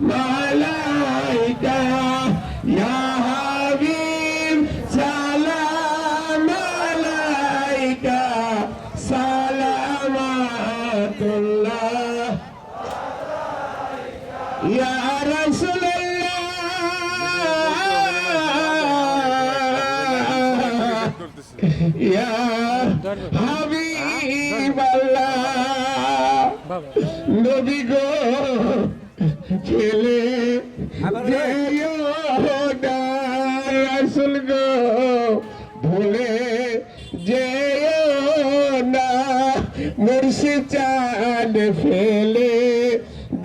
মালাইকা ইয়া হাবিব সালাম আলাইকা সালামাতুল্লাহ ইয়া রাসূলুল্লাহ ইয়া হাবিবাল্লাহ নবী গো খেলে যেও না রাসূল গো ভুলে যেও না মুর্শিদ চাঁদ ফেলে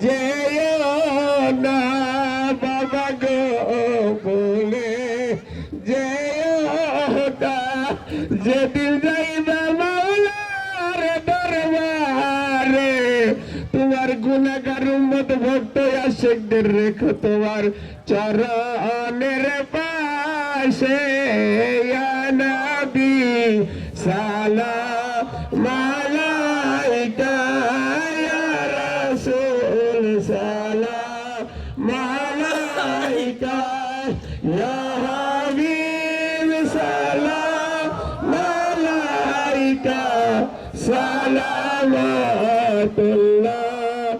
যেও না বাবা গো ভুলে যেও না যেদিন যাইবা মাওলার দরবারে তোমার গুনাহগার উম্মত ভক্ত আশিকদের রেখো তোমার চরণের পাশে ইয়া নবী সালাম আলাইকা ইয়া রাসূল সালাম আলাইকা ইয়া হাবিব সালাম আলাইকা সালামাতুল্লাহ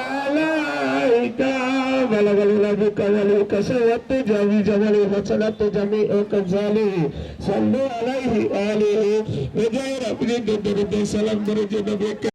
আলাইকা বালাগাল নবীকা ওয়ালাইকা সাওয়াত জামি জামালি হাসানাত জামি ও কবজালি সাল্লু আলাইহি আলিহি ওয়া জাহির আপনি দরুদ সালাম করে যে নবী